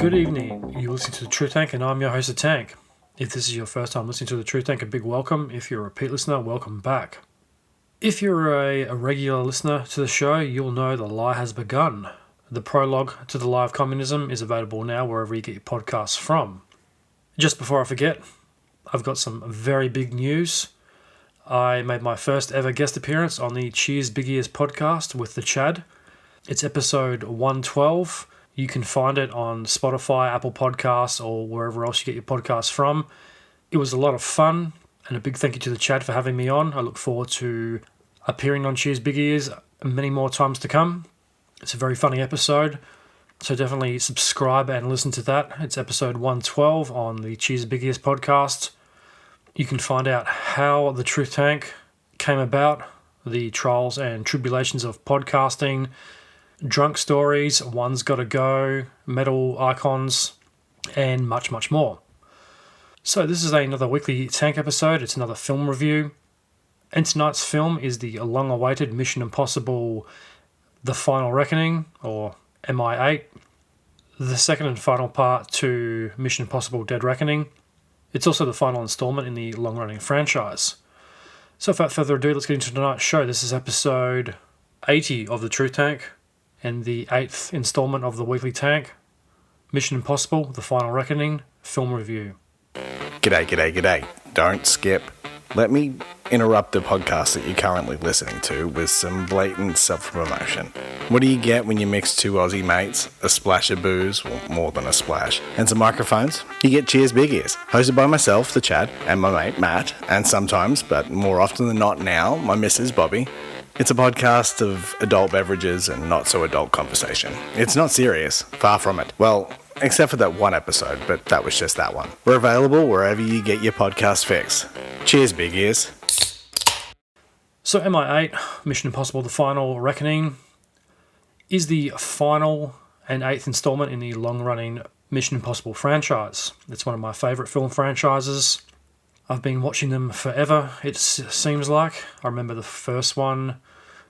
Good evening. You're listening to The Truth Tank, and I'm your host, The Tank. If this is your first time listening to The Truth Tank, a big welcome. If you're a repeat listener, welcome back. If you're a regular listener to the show, you'll know the lie has begun. The prologue to The Lie of Communism is available now wherever you get your podcasts from. Just before I forget, I've got some very big news. I made my first ever guest appearance on the Cheers Big Ears podcast with the Chad. It's episode 112. You can find it on Spotify, Apple Podcasts, or wherever else you get your podcasts from. It was a lot of fun, and a big thank you to the Chad for having me on. I look forward to appearing on Cheers Big Ears many more times to come. It's a very funny episode, so definitely subscribe and listen to that. It's episode 112 on the Cheers Big Ears podcast. You can find out how the Truth Tank came about, the trials and tribulations of podcasting, drunk stories, One's Gotta Go, metal icons, and much, much more. So this is another weekly Tank episode. It's another film review. And tonight's film is the long-awaited Mission Impossible The Final Reckoning, or MI8, the second and final part to Mission Impossible Dead Reckoning. It's also the final installment in the long-running franchise. So without further ado, let's get into tonight's show. This is episode 80 of The Truth Tank, and the 8th installment of the Weekly Tank, Mission Impossible, The Final Reckoning, film review. G'day. Don't skip. Let me interrupt the podcast that you're currently listening to with some blatant self-promotion. What do you get when you mix two Aussie mates, a splash of booze, well, more than a splash, and some microphones? You get Cheers Big Ears, hosted by myself, the Chad, and my mate, Matt, and sometimes, but more often than not now, my missus, Bobby. It's a podcast of adult beverages and not-so-adult conversation. It's not serious, far from it. Well, except for that one episode, but that was just that one. We're available wherever you get your podcast fix. Cheers, Big Ears. So MI8, Mission Impossible The Final Reckoning, is the final and 8th installment in the long-running Mission Impossible franchise. It's one of my favourite film franchises. I've been watching them forever, it seems like. I remember the first one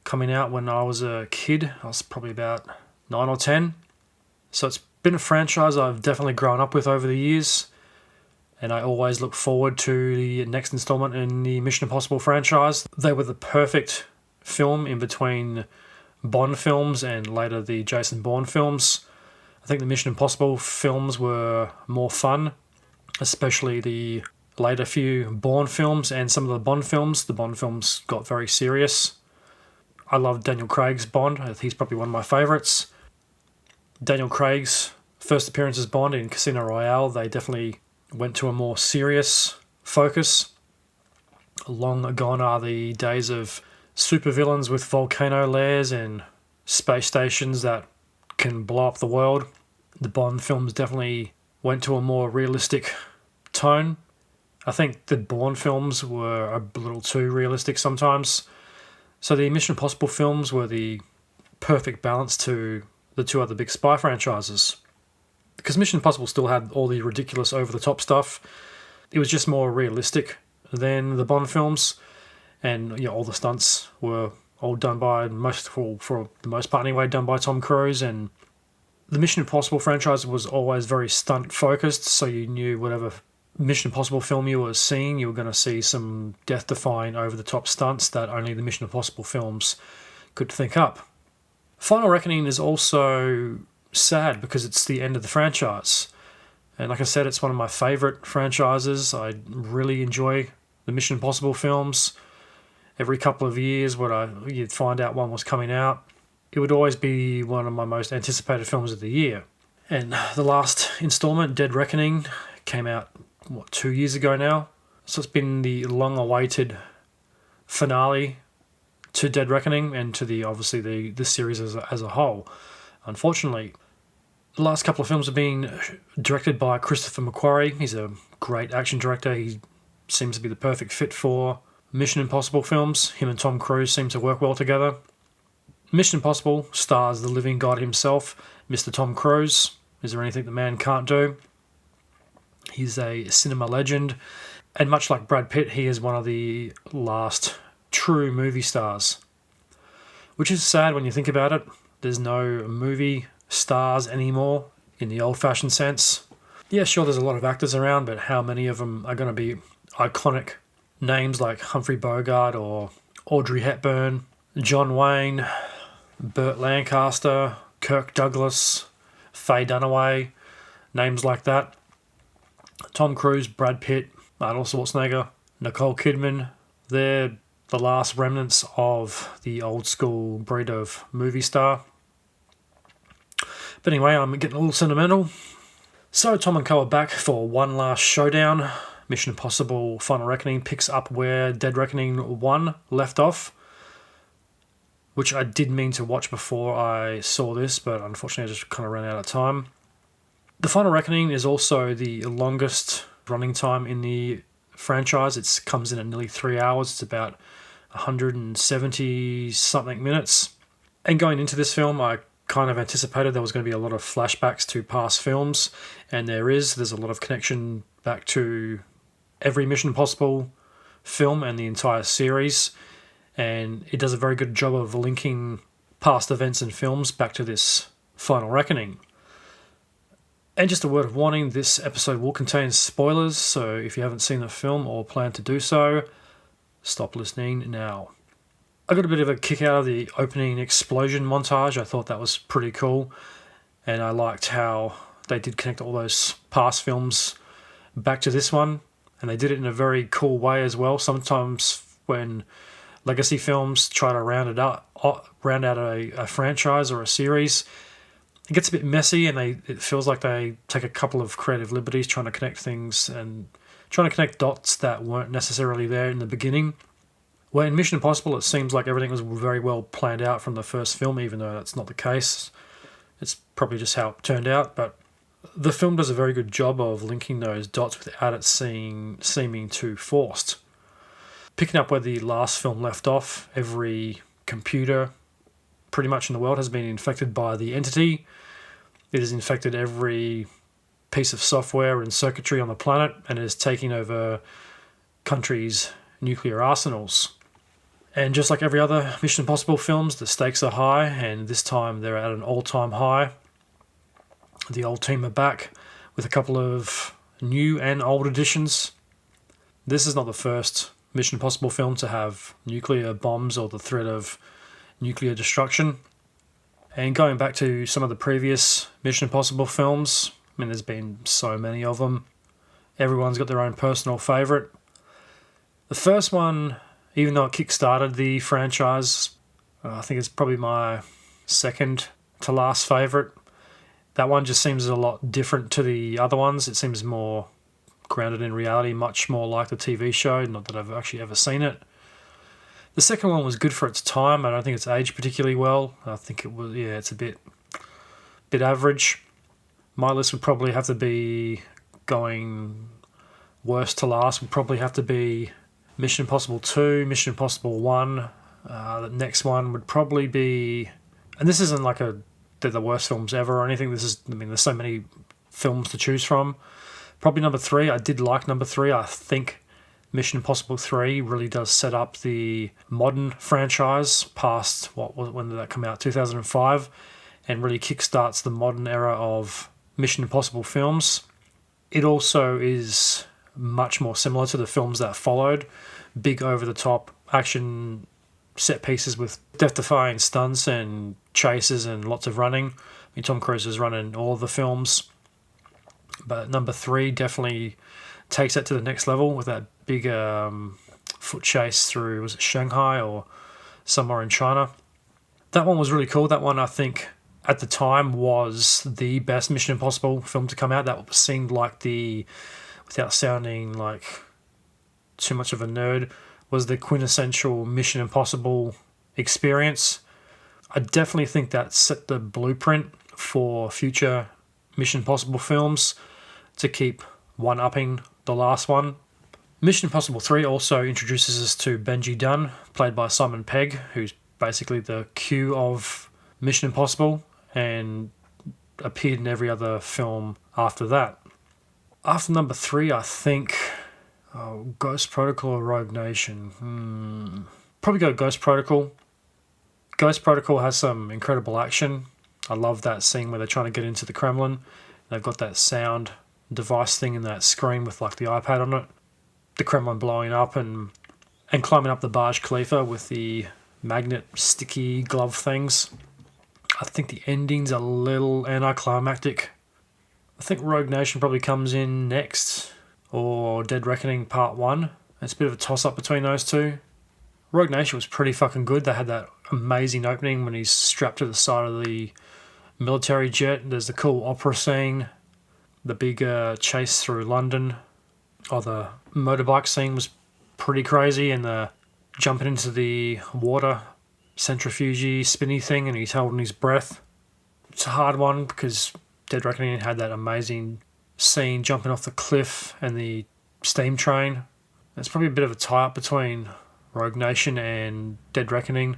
coming out when I was a kid. I was probably about 9 or 10. So it's been a franchise I've definitely grown up with over the years. And I always look forward to the next installment in the Mission Impossible franchise. They were the perfect film in between Bond films and later the Jason Bourne films. I think the Mission Impossible films were more fun, especially the later few Bourne films and some of the Bond films. The Bond films got very serious. I love Daniel Craig's Bond. He's probably one of my favourites. Daniel Craig's first appearance as Bond in Casino Royale, they definitely went to a more serious focus. Long gone are the days of supervillains with volcano lairs and space stations that can blow up the world. The Bond films definitely went to a more realistic tone. I think the Bourne films were a little too realistic sometimes. So the Mission Impossible films were the perfect balance to the two other big spy franchises. Because Mission Impossible still had all the ridiculous over-the-top stuff. It was just more realistic than the Bond films. And all the stunts were all done by, for the most part anyway, done by Tom Cruise. And the Mission Impossible franchise was always very stunt-focused, so you knew whatever Mission Impossible film you were seeing, you were going to see some death-defying over-the-top stunts that only the Mission Impossible films could think up. Final Reckoning is also sad because it's the end of the franchise. And like I said, it's one of my favourite franchises. I really enjoy the Mission Impossible films. Every couple of years you'd find out one was coming out, it would always be one of my most anticipated films of the year. And the last installment, Dead Reckoning, came out 2 years ago now. So it's been the long-awaited finale to Dead Reckoning and to the series as a whole. Unfortunately, the last couple of films are being directed by Christopher McQuarrie. He's a great action director. He seems to be the perfect fit for Mission Impossible films. Him and Tom Cruise seem to work well together. Mission Impossible stars the living god himself, Mr. Tom Cruise. Is there anything the man can't do? He's a cinema legend, and much like Brad Pitt, he is one of the last true movie stars. Which is sad when you think about it. There's no movie stars anymore in the old-fashioned sense. Yeah, sure, there's a lot of actors around, but how many of them are going to be iconic names like Humphrey Bogart or Audrey Hepburn, John Wayne, Burt Lancaster, Kirk Douglas, Faye Dunaway, names like that. Tom Cruise, Brad Pitt, Arnold Schwarzenegger, Nicole Kidman. They're the last remnants of the old school breed of movie star. But anyway, I'm getting a little sentimental. So Tom and Co are back for one last showdown. Mission Impossible Final Reckoning picks up where Dead Reckoning 1 left off, which I did mean to watch before I saw this, but unfortunately I just kind of ran out of time. The Final Reckoning is also the longest running time in the franchise. It comes in at nearly 3 hours. It's about 170-something minutes. And going into this film, I kind of anticipated there was going to be a lot of flashbacks to past films, and there's a lot of connection back to every Mission Impossible film and the entire series, and it does a very good job of linking past events and films back to this Final Reckoning. And just a word of warning, this episode will contain spoilers, so if you haven't seen the film or plan to do so, stop listening now. I got a bit of a kick out of the opening explosion montage. I thought that was pretty cool, and I liked how they did connect all those past films back to this one, and they did it in a very cool way as well. Sometimes when legacy films try to round out a franchise or a series, it gets a bit messy, and it feels like they take a couple of creative liberties trying to connect things and trying to connect dots that weren't necessarily there in the beginning. Well, in Mission Impossible, it seems like everything was very well planned out from the first film, even though that's not the case. It's probably just how it turned out, but the film does a very good job of linking those dots without it seeming too forced. Picking up where the last film left off, every computer pretty much in the world has been infected by the entity. It has infected every piece of software and circuitry on the planet, and is taking over countries' nuclear arsenals. And just like every other Mission Impossible films, the stakes are high, and this time they're at an all-time high. The old team are back with a couple of new and old additions. This is not the first Mission Impossible film to have nuclear bombs or the threat of nuclear destruction. And going back to some of the previous Mission Impossible films, I mean, there's been so many of them. Everyone's got their own personal favourite. The first one, even though it kick-started the franchise, I think it's probably my second to last favourite. That one just seems a lot different to the other ones. It seems more grounded in reality, much more like the TV show, not that I've actually ever seen it. The second one was good for its time. I don't think it's aged particularly well. I think it's a bit average. My list would probably have to be going worst to last, would probably have to be Mission Impossible 2, Mission Impossible 1. The next one would probably be... And this isn't like they're the worst films ever or anything. There's so many films to choose from. Probably number 3. I did like number 3. I think Mission Impossible 3 really does set up the modern franchise past, when did that come out? 2005, and really kickstarts the modern era of Mission Impossible films. It also is much more similar to the films that followed. Big over-the-top action set pieces with death-defying stunts and chases and lots of running. I mean, Tom Cruise is running all of the films. But number 3 definitely takes that to the next level with that big foot chase through, was it Shanghai or somewhere in China? That one was really cool. That one, I think, at the time was the best Mission Impossible film to come out. That seemed like without sounding like too much of a nerd, was the quintessential Mission Impossible experience. I definitely think that set the blueprint for future Mission Impossible films to keep one-upping the last one. Mission Impossible 3 also introduces us to Benji Dunn, played by Simon Pegg, who's basically the Q of Mission Impossible and appeared in every other film after that. After number 3, I think Ghost Protocol or Rogue Nation. Probably go Ghost Protocol. Ghost Protocol has some incredible action. I love that scene where they're trying to get into the Kremlin They've got that sound device thing in that screen with like the iPad on it. The Kremlin blowing up and climbing up the Burj Khalifa with the magnet sticky glove things. I think the ending's a little anticlimactic. I think Rogue Nation probably comes in next, or Dead Reckoning Part 1. It's a bit of a toss-up between those two. Rogue Nation was pretty fucking good. They had that amazing opening when he's strapped to the side of the military jet. There's the cool opera scene, the big chase through London. The motorbike scene was pretty crazy, and the jumping into the water centrifuge spinny thing and he's holding his breath. It's a hard one because Dead Reckoning had that amazing scene jumping off the cliff and the steam train. It's probably a bit of a tie-up between Rogue Nation and Dead Reckoning.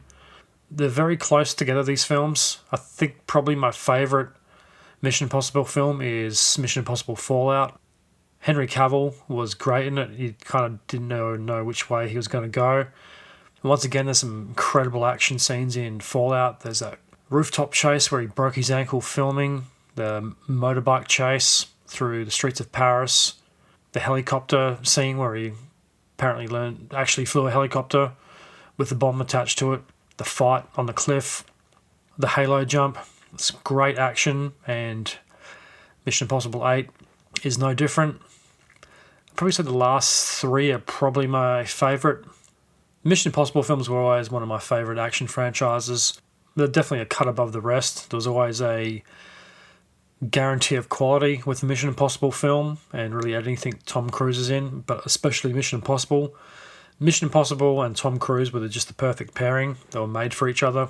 They're very close together, these films. I think probably my favourite Mission Impossible film is Mission Impossible Fallout. Henry Cavill was great in it. He kind of didn't know which way he was going to go. And once again, there's some incredible action scenes in Fallout. There's that rooftop chase where he broke his ankle filming, the motorbike chase through the streets of Paris, the helicopter scene where he apparently actually flew a helicopter with the bomb attached to it, the fight on the cliff, the halo jump. It's great action, and Mission Impossible 8 is no different. I'd probably say the last three are probably my favourite. Mission Impossible films were always one of my favourite action franchises. They're definitely a cut above the rest. There was always a guarantee of quality with the Mission Impossible film, and really anything Tom Cruise is in, but especially Mission Impossible. Mission Impossible and Tom Cruise were just the perfect pairing. They were made for each other.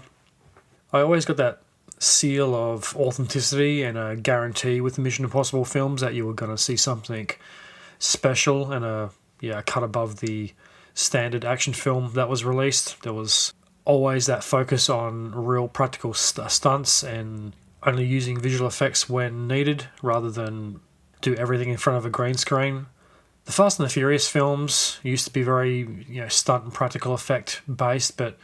I always got that seal of authenticity and a guarantee with the Mission Impossible films that you were going to see something special and a cut above the standard action film that was released. There was always that focus on real practical stunts and only using visual effects when needed rather than do everything in front of a green screen. The Fast and the Furious films used to be very stunt and practical effect based, but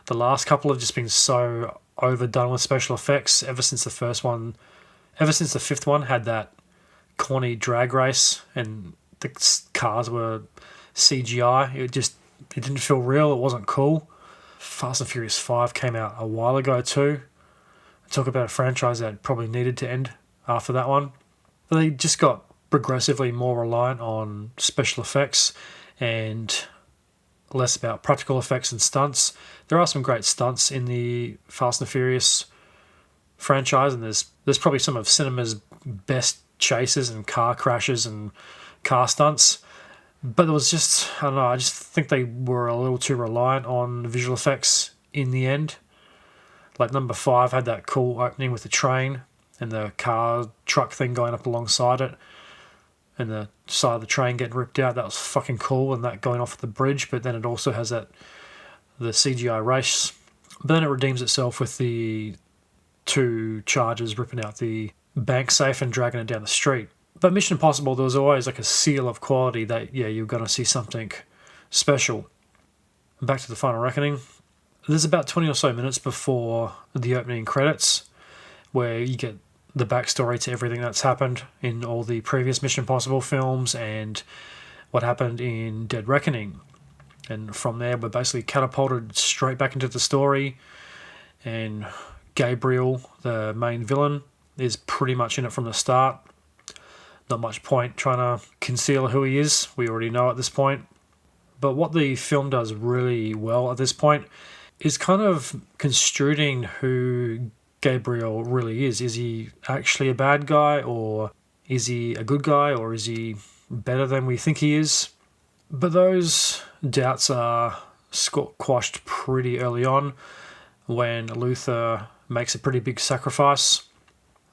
the last couple have just been so overdone with special effects ever since the fifth one had that corny drag race and the cars were CGI. It didn't feel real. It wasn't cool. Fast and Furious 5 came out a while ago too. Talk about a franchise that probably needed to end after that one. They just got progressively more reliant on special effects and less about practical effects and stunts. There are some great stunts in the Fast and Furious franchise, and there's probably some of cinema's best chases and car crashes and car stunts. But there was just, I don't know, I just think they were a little too reliant on visual effects in the end. Like number 5 had that cool opening with the train and the car truck thing going up alongside it and the side of the train getting ripped out. That was fucking cool, and that going off the bridge. But then it also has the CGI race. But then it redeems itself with the 2 Chargers ripping out the bank safe and dragging it down the street. But Mission Impossible, there was always like a seal of quality that, you're going to see something special. And back to the Final Reckoning. There's about 20 or so minutes before the opening credits where you get the backstory to everything that's happened in all the previous Mission Impossible films and what happened in Dead Reckoning. And from there, we're basically catapulted straight back into the story. And Gabriel, the main villain, is pretty much in it from the start. Not much point trying to conceal who he is. We already know at this point. But what the film does really well at this point is kind of construing who Gabriel really is. Is he actually a bad guy, or is he a good guy, or is he better than we think he is? But those doubts are quashed pretty early on when Luther makes a pretty big sacrifice,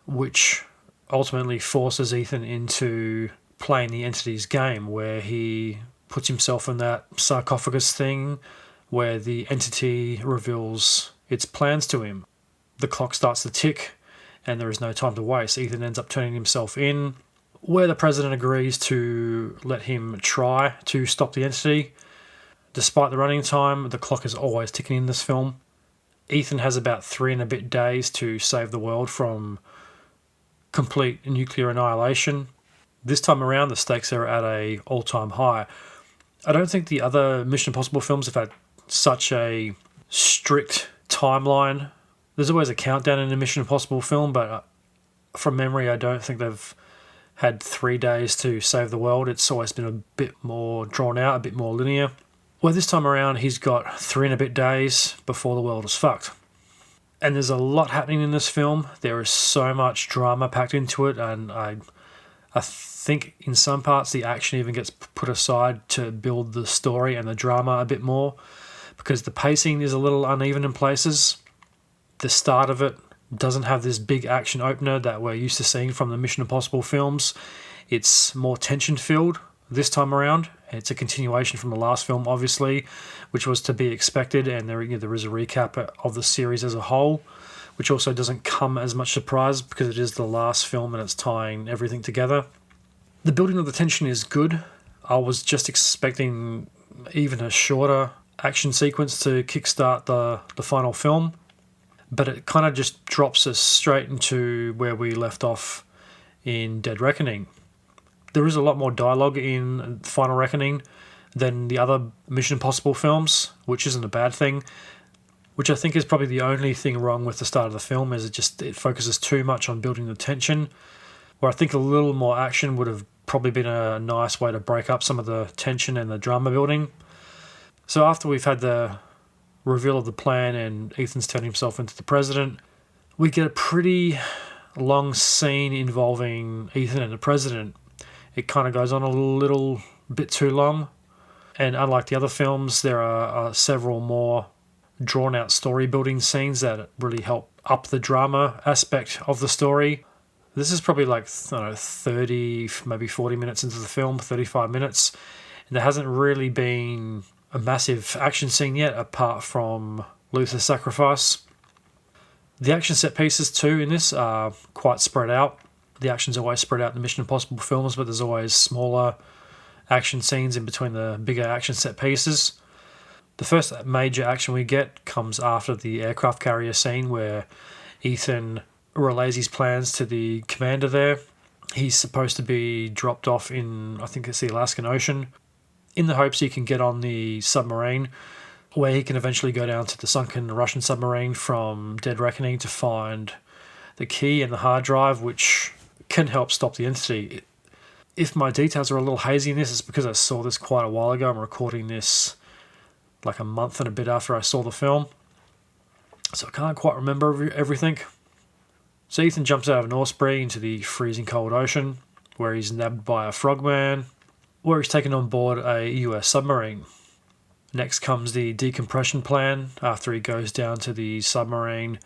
which ultimately forces Ethan into playing the entity's game, where he puts himself in that sarcophagus thing where the entity reveals its plans to him. The clock starts to tick and there is no time to waste. Ethan ends up turning himself in, where the president agrees to let him try to stop the entity. Despite the running time, the clock is always ticking in this film. Ethan has about 3 and a bit days to save the world from complete nuclear annihilation. This time around, the stakes are at a all-time high. I don't think the other Mission Impossible films have had such a strict timeline. There's always a countdown in a Mission Impossible film, but from memory, I don't think they've had 3 days to save the world. It's always been a bit more drawn out, a bit more linear. Well, this time around, he's got 3 and a bit days before the world is fucked. And there's a lot happening in this film. There is so much drama packed into it, and I think in some parts the action even gets put aside to build the story and the drama a bit more, because the pacing is a little uneven in places. The start of it doesn't have this big action opener that we're used to seeing from the Mission Impossible films. It's more tension-filled this time around. It's a continuation from the last film, obviously, which was to be expected, and there is a recap of the series as a whole, which also doesn't come as much surprise because it is the last film and it's tying everything together. The building of the tension is good. I was just expecting even a shorter action sequence to kickstart the final film, but it kind of just drops us straight into where we left off in Dead Reckoning. There is a lot more dialogue in Final Reckoning than the other Mission Impossible films, which isn't a bad thing, which I think is probably the only thing wrong with the start of the film, is it focuses too much on building the tension, where I think a little more action would have probably been a nice way to break up some of the tension and the drama building. So after we've had the reveal of the plan and Ethan's turned himself into the president, we get a pretty long scene involving Ethan and the president. It kind of goes on a little bit too long, and unlike the other films, there are several more drawn-out story-building scenes that really help up the drama aspect of the story. This is probably 30, maybe 40 minutes into the film, 35 minutes, and there hasn't really been a massive action scene yet, apart from Luther's sacrifice. The action set pieces too in this are quite spread out. The action's always spread out in the Mission Impossible films, but there's always smaller action scenes in between the bigger action set pieces. The first major action we get comes after the aircraft carrier scene, where Ethan relays his plans to the commander there. He's supposed to be dropped off in, I think it's the Alaskan Ocean, in the hopes he can get on the submarine, where he can eventually go down to the sunken Russian submarine from Dead Reckoning to find the key and the hard drive, which can help stop the entity. If my details are a little hazy in this, it's because I saw this quite a while ago. I'm recording this like a month and a bit after I saw the film, so I can't quite remember everything. So Ethan jumps out of an Osprey into the freezing cold ocean, where he's nabbed by a frogman, where he's taken on board a US submarine. Next comes the decompression plan. After he goes down to the submarine,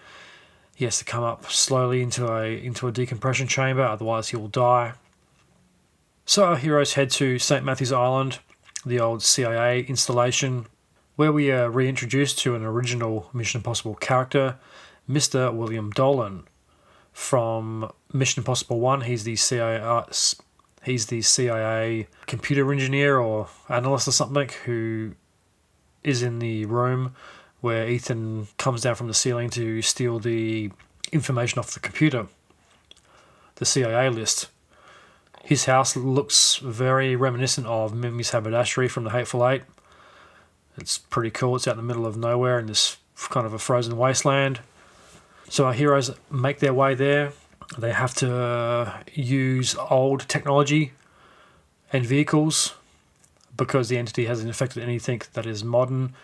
he has to come up slowly into a decompression chamber, otherwise he will die. So our heroes head to St. Matthew's Island, the old CIA installation, where we are reintroduced to an original Mission Impossible character, Mr. William Dolan. From Mission Impossible 1, he's the CIA computer engineer or analyst or something who is in the room where Ethan comes down from the ceiling to steal the information off the computer, the CIA list. His house looks very reminiscent of Mimi's haberdashery from The Hateful Eight. It's pretty cool. It's out in the middle of nowhere in this kind of a frozen wasteland. So our heroes make their way there. They have to use old technology and vehicles because the entity hasn't affected anything that is modern.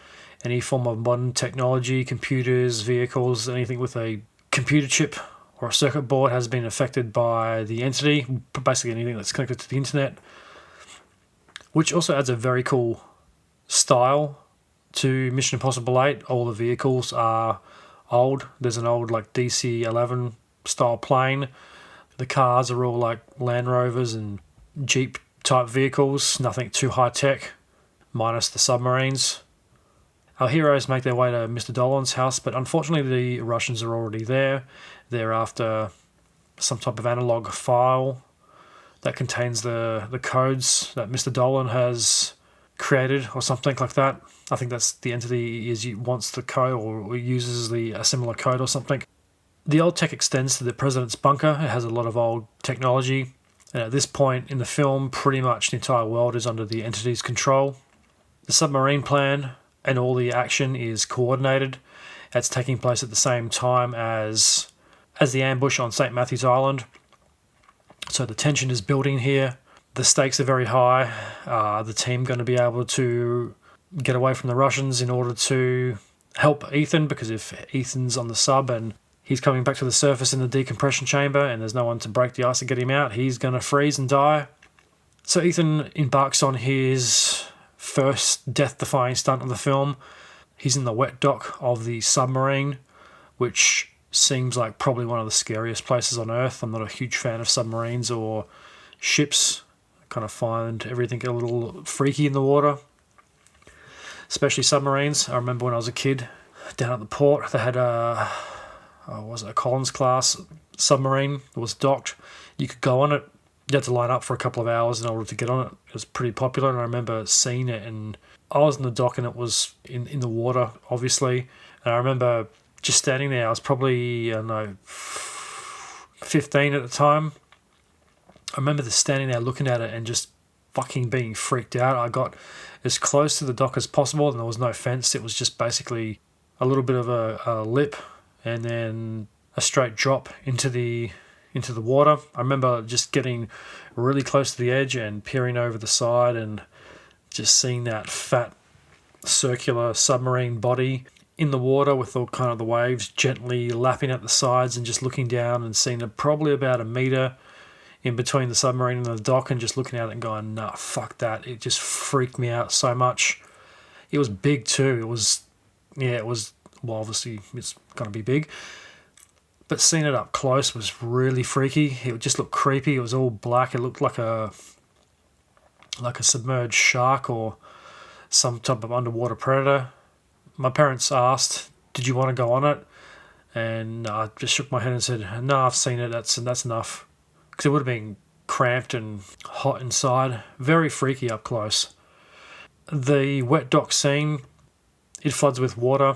Any form of modern technology, computers, vehicles, anything with a computer chip or a circuit board has been affected by the entity, basically anything that's connected to the internet, which also adds a very cool style to Mission Impossible 8. All the vehicles are old. There's an old DC-11 style plane. The cars are all like Land Rovers and Jeep type vehicles, nothing too high tech, minus the submarines. Our heroes make their way to Mr. Dolan's house, but unfortunately the Russians are already there. They're after some type of analog file that contains the codes that Mr. Dolan has created or something like that. I think that's the entity wants the code or uses a similar code or something. The old tech extends to the president's bunker. It has a lot of old technology. And at this point in the film, pretty much the entire world is under the entity's control. The submarine plan and all the action is coordinated. It's taking place at the same time as the ambush on St. Matthew's Island. So the tension is building here. The stakes are very high. The team going to be able to get away from the Russians in order to help Ethan, because if Ethan's on the sub and he's coming back to the surface in the decompression chamber and there's no one to break the ice to get him out, he's going to freeze and die. So Ethan embarks on his first death-defying stunt of the film. He's in the wet dock of the submarine, which seems like probably one of the scariest places on Earth. I'm not a huge fan of submarines or ships. I kind of find everything a little freaky in the water, especially submarines. I remember when I was a kid, down at the port, they had a Collins class submarine that was docked. You could go on it. You had to line up for a couple of hours in order to get on it. It was pretty popular, and I remember seeing it. And I was in the dock, and it was in the water, obviously. And I remember just standing there. I was probably, 15 at the time. I remember just standing there looking at it and just fucking being freaked out. I got as close to the dock as possible, and there was no fence. It was just basically a little bit of a lip and then a straight drop into the water. I remember just getting really close to the edge and peering over the side and just seeing that fat circular submarine body in the water with all kind of the waves gently lapping at the sides, and just looking down and seeing it probably about a meter in between the submarine and the dock, and just looking at it and going, nah, fuck that. It just freaked me out so much. It was big too. Well, obviously it's going to be big. But seeing it up close was really freaky. It just looked creepy. It was all black. It looked like a submerged shark or some type of underwater predator. My parents asked, did you want to go on it? And I just shook my head and said, no, I've seen it. That's enough. Because it would have been cramped and hot inside. Very freaky up close. The wet dock scene, it floods with water.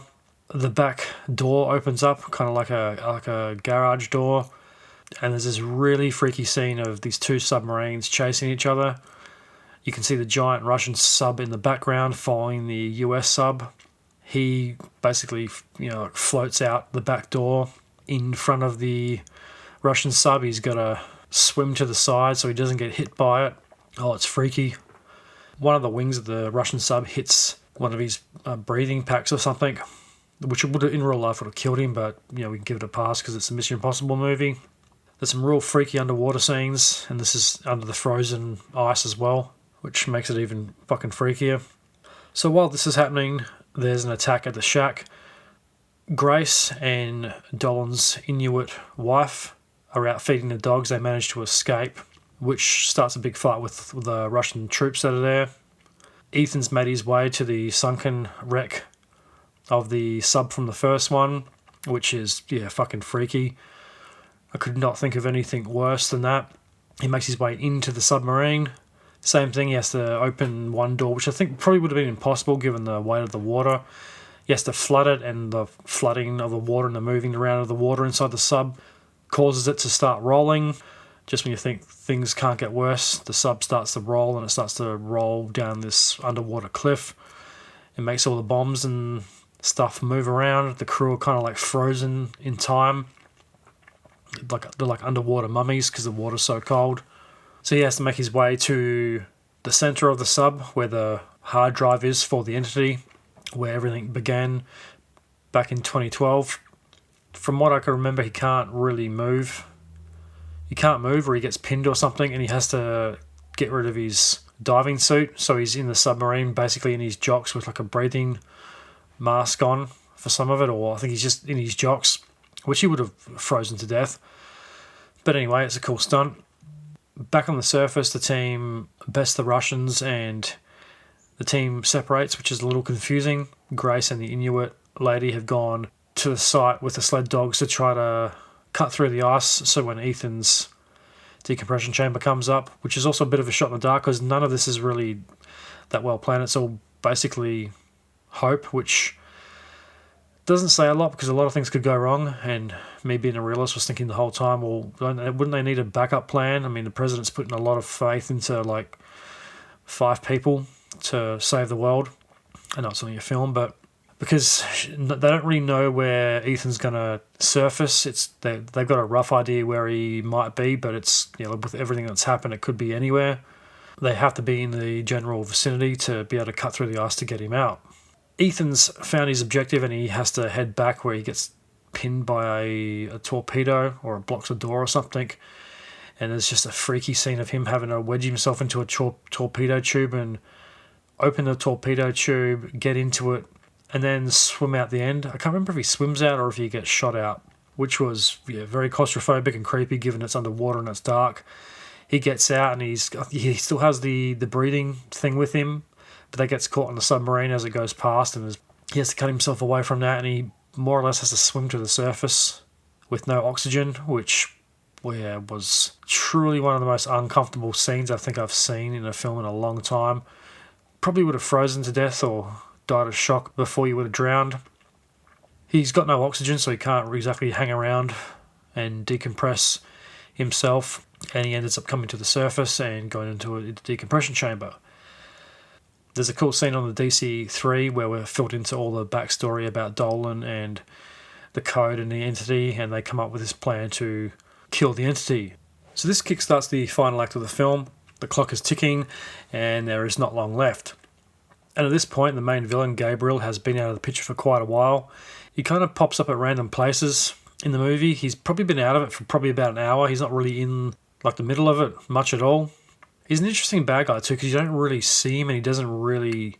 The back door opens up, kind of like a garage door, and there's this really freaky scene of these two submarines chasing each other. You can see the giant Russian sub in the background following the US sub. He basically, floats out the back door in front of the Russian sub. He's got to swim to the side so he doesn't get hit by it. Oh, it's freaky. One of the wings of the Russian sub hits one of his breathing packs or something, which would in real life would have killed him, but we can give it a pass because it's a Mission Impossible movie. There's some real freaky underwater scenes, and this is under the frozen ice as well, which makes it even fucking freakier. So while this is happening, there's an attack at the shack. Grace and Dolan's Inuit wife are out feeding the dogs. They manage to escape, which starts a big fight with the Russian troops that are there. Ethan's made his way to the sunken wreck of the sub from the first one, which is, fucking freaky. I could not think of anything worse than that. He makes his way into the submarine. Same thing, he has to open one door, which I think probably would have been impossible given the weight of the water. He has to flood it, and the flooding of the water and the moving around of the water inside the sub causes it to start rolling. Just when you think things can't get worse, the sub starts to roll, and it starts to roll down this underwater cliff. It makes all the bombs and stuff move around. The crew are kind of like frozen in time. They're like underwater mummies because the water's so cold. So he has to make his way to the center of the sub where the hard drive is for the entity, where everything began back in 2012. From what I can remember, he can't really move. He can't move, or he gets pinned or something, and he has to get rid of his diving suit. So he's in the submarine basically in his jocks with like a breathing mask on for some of it, or I think he's just in his jocks, which he would have frozen to death. But anyway, it's a cool stunt. Back on the surface, the team bests the Russians and the team separates, which is a little confusing. Grace and the Inuit lady have gone to the site with the sled dogs to try to cut through the ice, so when Ethan's decompression chamber comes up, which is also a bit of a shot in the dark because none of this is really that well planned. It's all basically hope, which Doesn't say a lot because a lot of things could go wrong, and me being a realist was thinking the whole time, well, wouldn't they need a backup plan? I mean, the president's putting a lot of faith into like 5 people to save the world. I know it's only a film, but because they don't really know where Ethan's going to surface, they've got a rough idea where he might be, but it's, with everything that's happened, it could be anywhere. They have to be in the general vicinity to be able to cut through the ice to get him out. Ethan's found his objective and he has to head back where he gets pinned by a torpedo or it blocks a door or something. And there's just a freaky scene of him having to wedge himself into a torpedo tube and open the torpedo tube, get into it, and then swim out the end. I can't remember if he swims out or if he gets shot out, which was very claustrophobic and creepy given it's underwater and it's dark. He gets out and he still has the breathing thing with him, but that gets caught on the submarine as it goes past, and he has to cut himself away from that, and he more or less has to swim to the surface with no oxygen, which was truly one of the most uncomfortable scenes I think I've seen in a film in a long time. Probably would have frozen to death or died of shock before he would have drowned. He's got no oxygen, so he can't exactly hang around and decompress himself, and he ends up coming to the surface and going into a decompression chamber. There's a cool scene on the DC-3 where we're filled into all the backstory about Dolan and the code and the entity, and they come up with this plan to kill the entity. So this kickstarts the final act of the film. The clock is ticking, and there is not long left. And at this point, the main villain, Gabriel, has been out of the picture for quite a while. He kind of pops up at random places in the movie. He's probably been out of it for probably about an hour. He's not really in the middle of it much at all. He's an interesting bad guy too, because you don't really see him and he doesn't really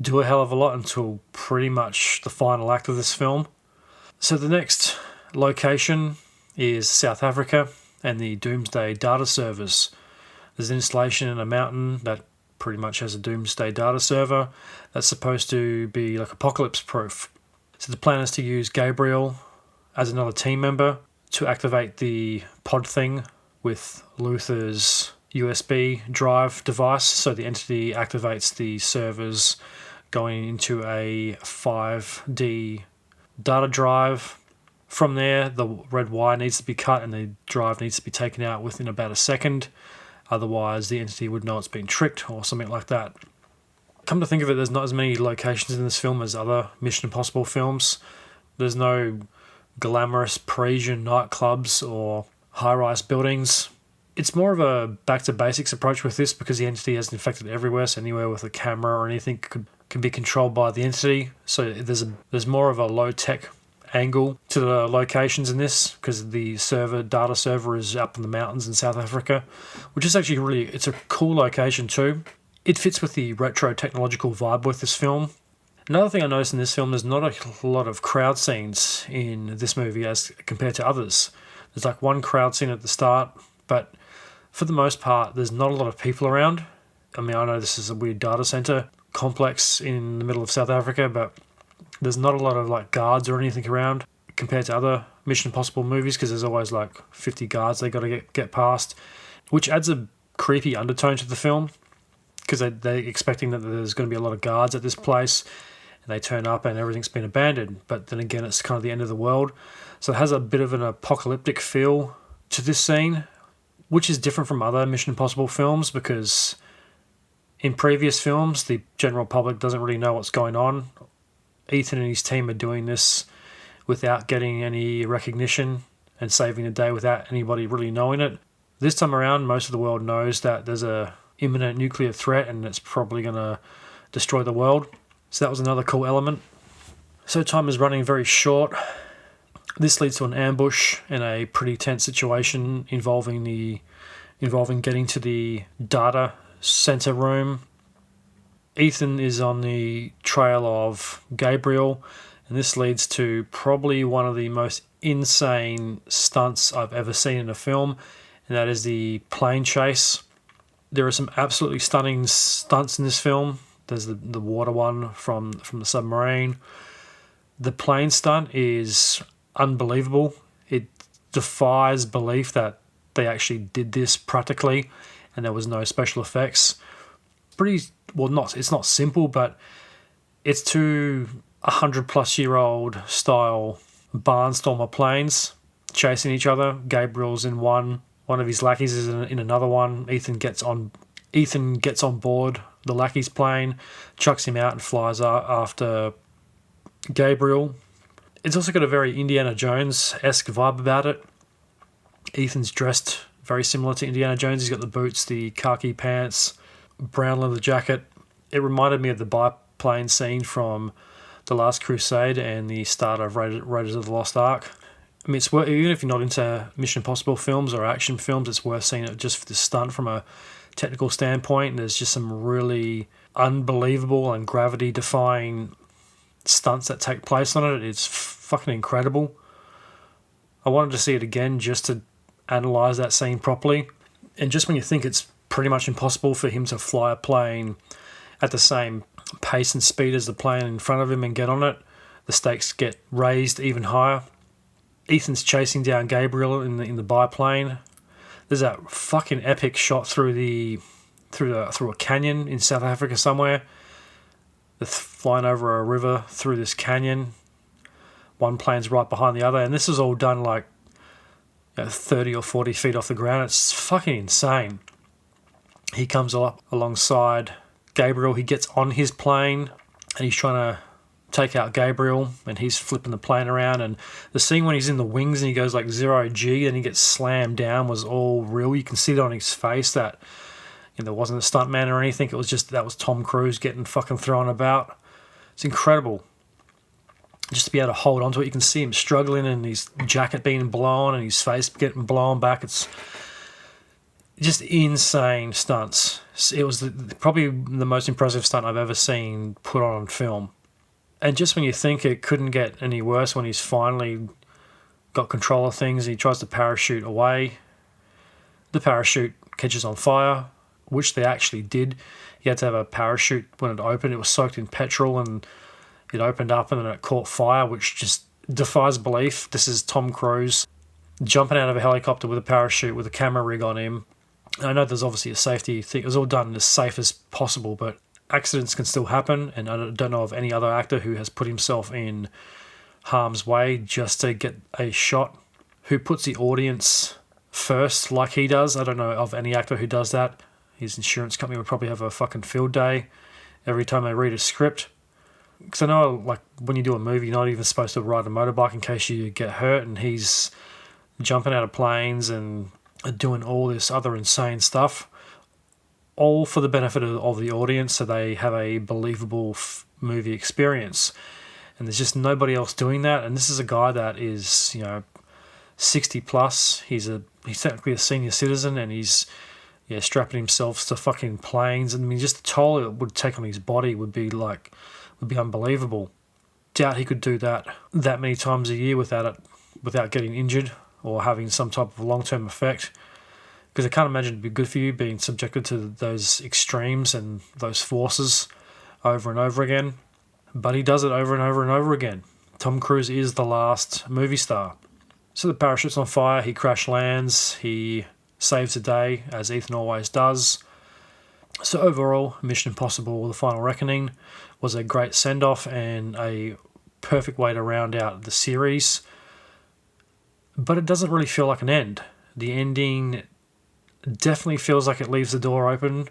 do a hell of a lot until pretty much the final act of this film. So the next location is South Africa and the Doomsday data servers. There's an installation in a mountain that pretty much has a Doomsday data server that's supposed to be like apocalypse proof. So the plan is to use Gabriel as another team member to activate the pod thing with Luther's USB drive device, so the entity activates the servers going into a 5D data drive. From there, the red wire needs to be cut and the drive needs to be taken out within about a second. Otherwise, the entity would know it's been tricked or something like that. Come to think of it, there's not as many locations in this film as other Mission Impossible films. There's no glamorous Parisian nightclubs or high-rise buildings. It's more of a back-to-basics approach with this because the entity has infected everywhere, so anywhere with a camera or anything can be controlled by the entity. So there's more of a low-tech angle to the locations in this because the data server is up in the mountains in South Africa, which is actually it's a cool location too. It fits with the retro technological vibe with this film. Another thing I noticed in this film, there's not a lot of crowd scenes in this movie as compared to others. There's like one crowd scene at the start, but for the most part, there's not a lot of people around. I mean, I know this is a weird data center complex in the middle of South Africa, but there's not a lot of like guards or anything around compared to other Mission Impossible movies because there's always like 50 guards they got to get past, which adds a creepy undertone to the film because they're expecting that there's going to be a lot of guards at this place and they turn up and everything's been abandoned. But then again, it's kind of the end of the world. So it has a bit of an apocalyptic feel to this scene, which is different from other Mission Impossible films because in previous films, the general public doesn't really know what's going on. Ethan and his team are doing this without getting any recognition and saving the day without anybody really knowing it. This time around, most of the world knows that there's a imminent nuclear threat and it's probably going to destroy the world. So that was another cool element. So time is running very short. This leads to an ambush and a pretty tense situation involving getting to the data center room. Ethan is on the trail of Gabriel, and this leads to probably one of the most insane stunts I've ever seen in a film, and that is the plane chase. There are some absolutely stunning stunts in this film. There's the water one from the submarine. The plane stunt is unbelievable. It defies belief that they actually did this practically and there was no special effects. It's not simple, but it's too 100-plus-year-old style barnstormer planes chasing each other. Gabriel's in one of his lackeys is in another one. Ethan gets on board the lackey's plane, chucks him out and flies after Gabriel. It's also got a very Indiana Jones-esque vibe about it. Ethan's dressed very similar to Indiana Jones. He's got the boots, the khaki pants, brown leather jacket. It reminded me of the biplane scene from The Last Crusade and the start of Raiders of the Lost Ark. I mean, it's worth, even if you're not into Mission Impossible films or action films, it's worth seeing it just for the stunt from a technical standpoint. There's just some really unbelievable and gravity-defying stunts that take place on it. It's fucking incredible. I wanted to see it again just to analyse that scene properly. And just when you think it's pretty much impossible for him to fly a plane at the same pace and speed as the plane in front of him and get on it, the stakes get raised even higher. Ethan's chasing down Gabriel in the biplane. There's that fucking epic shot through a canyon in South Africa somewhere. They're flying over a river through this canyon. One plane's right behind the other, and this is all done like 30 or 40 feet off the ground. It's fucking insane. He comes up alongside Gabriel. He gets on his plane, and he's trying to take out Gabriel, and he's flipping the plane around. And the scene when he's in the wings and he goes like 0G and he gets slammed down was all real. You can see it on his face that there wasn't a stuntman or anything. It was just that was Tom Cruise getting fucking thrown about. It's incredible. Just to be able to hold on to it. You can see him struggling and his jacket being blown and his face getting blown back. It's just insane stunts. It was probably the most impressive stunt I've ever seen put on film. And just when you think it couldn't get any worse, when he's finally got control of things, he tries to parachute away. The parachute catches on fire, which they actually did. You had to have a parachute when it opened. It was soaked in petrol and it opened up and then it caught fire, which just defies belief. This is Tom Cruise jumping out of a helicopter with a parachute with a camera rig on him. I know there's obviously a safety thing. It was all done as safe as possible, but accidents can still happen, and I don't know of any other actor who has put himself in harm's way just to get a shot, who puts the audience first like he does. I don't know of any actor who does that. His insurance company would probably have a fucking field day every time they read a script. Because I know, like, when you do a movie, you're not even supposed to ride a motorbike in case you get hurt, and he's jumping out of planes and doing all this other insane stuff, all for the benefit of the audience so they have a believable movie experience. And there's just nobody else doing that. And this is a guy that is, 60 plus. He's technically a senior citizen, and he's strapping himself to fucking planes. I mean, just the toll it would take on his body would be unbelievable. Doubt he could do that many times a year without getting injured or having some type of long-term effect. Because I can't imagine it'd be good for you being subjected to those extremes and those forces over and over again. But he does it over and over and over again. Tom Cruise is the last movie star. So the parachute's on fire, he crash lands, he saves the day, as Ethan always does. So overall, Mission Impossible: The Final Reckoning was a great send-off and a perfect way to round out the series. But it doesn't really feel like an end. The ending definitely feels like it leaves the door open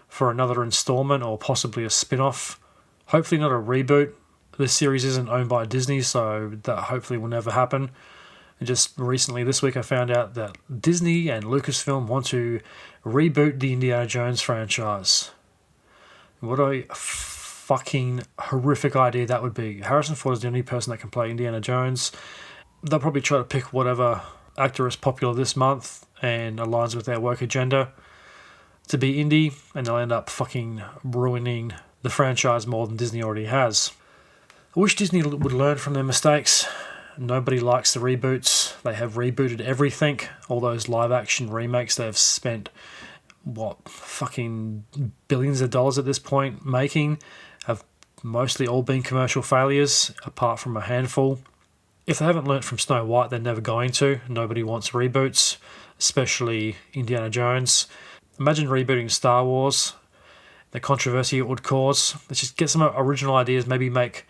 for another installment or possibly a spin-off. Hopefully not a reboot. This series isn't owned by Disney, so that hopefully will never happen. And just recently this week I found out that Disney and Lucasfilm want to reboot the Indiana Jones franchise. What a fucking horrific idea that would be. Harrison Ford is the only person that can play Indiana Jones. They'll probably try to pick whatever actor is popular this month and aligns with their work agenda to be Indy, and they'll end up fucking ruining the franchise more than Disney already has. I wish Disney would learn from their mistakes. Nobody likes the reboots. They have rebooted everything. All those live-action remakes they've spent, fucking billions of dollars at this point making, have mostly all been commercial failures, apart from a handful. If they haven't learnt from Snow White, they're never going to. Nobody wants reboots, especially Indiana Jones. Imagine rebooting Star Wars, the controversy it would cause. Let's just get some original ideas, maybe make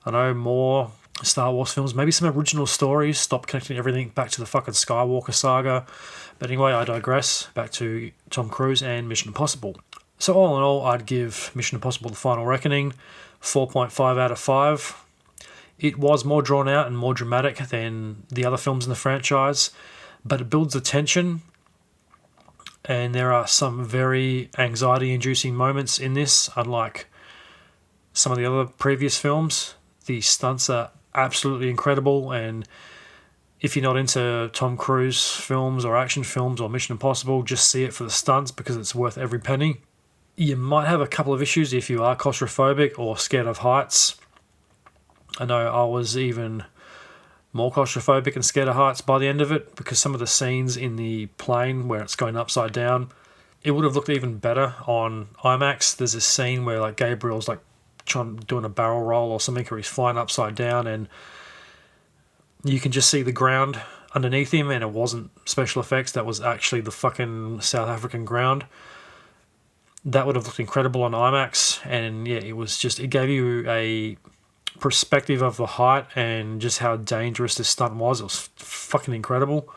I know more Star Wars films, maybe some original stories, stop connecting everything back to the fucking Skywalker saga. But anyway, I digress. Back to Tom Cruise and Mission Impossible. So all in all, I'd give Mission Impossible The Final Reckoning 4.5 out of 5. It was more drawn out and more dramatic than the other films in the franchise, but it builds the tension, and there are some very anxiety-inducing moments in this, unlike some of the other previous films. The stunts are absolutely incredible, and if you're not into Tom Cruise films or action films or Mission Impossible, just see it for the stunts because it's worth every penny. You might have a couple of issues if you are claustrophobic or scared of heights. I know I was even more claustrophobic and scared of heights by the end of it, because some of the scenes in the plane where it's going upside down, it would have looked even better on IMAX. There's a scene where like Gabriel's like doing a barrel roll or something, or he's flying upside down and you can just see the ground underneath him, and it wasn't special effects, that was actually the fucking South African ground. That would have looked incredible on IMAX, and yeah, it gave you a perspective of the height and just how dangerous this stunt was. It was fucking incredible.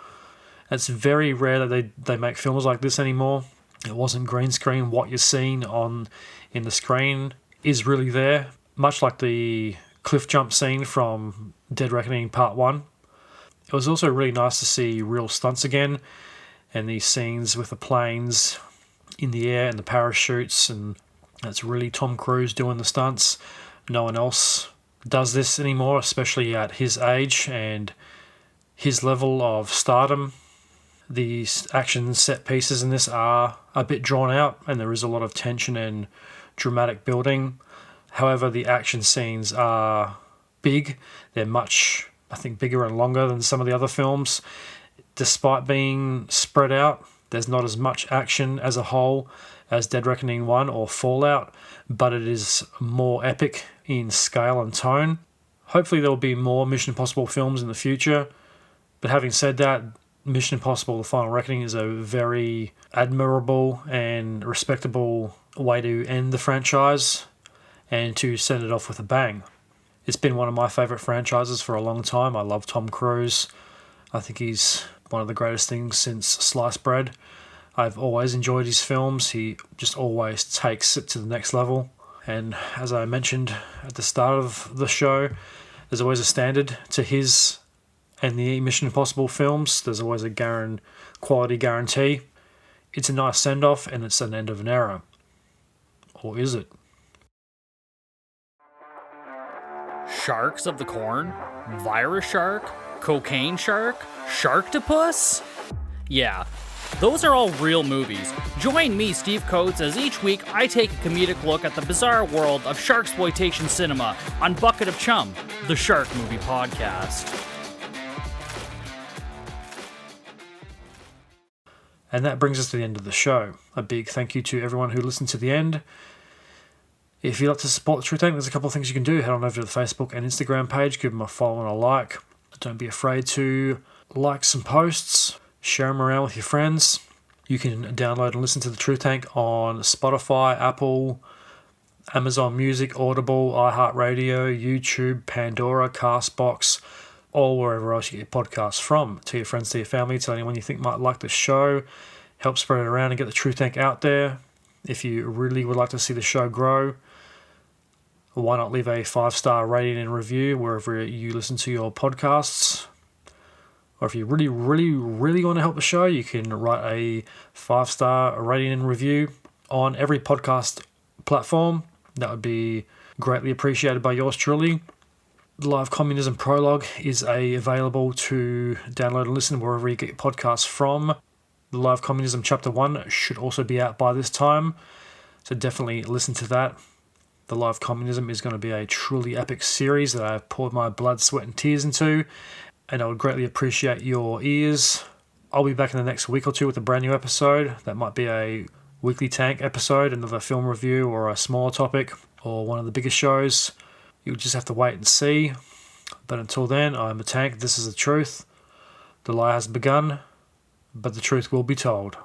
It's very rare that they make films like this anymore. It wasn't green screen. What you're seeing in the screen is really there, much like the cliff jump scene from Dead Reckoning Part 1. It was also really nice to see real stunts again, and these scenes with the planes in the air and the parachutes, and that's really Tom Cruise doing the stunts. No one else does this anymore, especially at his age and his level of stardom. These action set pieces in this are a bit drawn out, and there is a lot of tension and dramatic building. However, the action scenes are big. They're much, I think, bigger and longer than some of the other films. Despite being spread out, there's not as much action as a whole as Dead Reckoning 1 or Fallout, but it is more epic in scale and tone. Hopefully there will be more Mission Impossible films in the future, but having said that, Mission Impossible The Final Reckoning is a very admirable and respectable way to end the franchise and to send it off with a bang. It's been one of my favourite franchises for a long time. I love Tom Cruise. I think he's one of the greatest things since sliced bread. I've always enjoyed his films. He just always takes it to the next level. And as I mentioned at the start of the show, there's always a standard to his and the Mission Impossible films. There's always a quality guarantee. It's a nice send-off, and it's an end of an era. Or is it? Sharks of the Corn? Virus shark? Cocaine shark? Sharktopus? Yeah, those are all real movies. Join me, Steve Coates, as each week I take a comedic look at the bizarre world of sharksploitation cinema on Bucket of Chum, the Shark Movie Podcast. And that brings us to the end of the show. A big thank you to everyone who listened to the end. If you'd like to support the Truth Tank, there's a couple of things you can do. Head on over to the Facebook and Instagram page, give them a follow and a like. Don't be afraid to like some posts, share them around with your friends. You can download and listen to the Truth Tank on Spotify, Apple, Amazon Music, Audible, iHeartRadio, YouTube, Pandora, Castbox, or wherever else you get your podcasts from. Tell your friends, to your family, tell anyone you think might like the show. Help spread it around and get the Truth Tank out there. If you really would like to see the show grow, why not leave a 5-star rating and review wherever you listen to your podcasts? Or if you really, really, really want to help the show, you can write a 5-star rating and review on every podcast platform. That would be greatly appreciated by yours truly. The Live Communism Prologue is available to download and listen wherever you get your podcasts from. The Live Communism Chapter 1 should also be out by this time, so definitely listen to that. The Live Communism is going to be a truly epic series that I've poured my blood, sweat and tears into, and I would greatly appreciate your ears. I'll be back in the next week or two with a brand new episode. That might be a weekly tank episode, another film review, or a smaller topic, or one of the biggest shows. You'll just have to wait and see. But until then, I'm a tank. This is the truth. The lie has begun, but the truth will be told.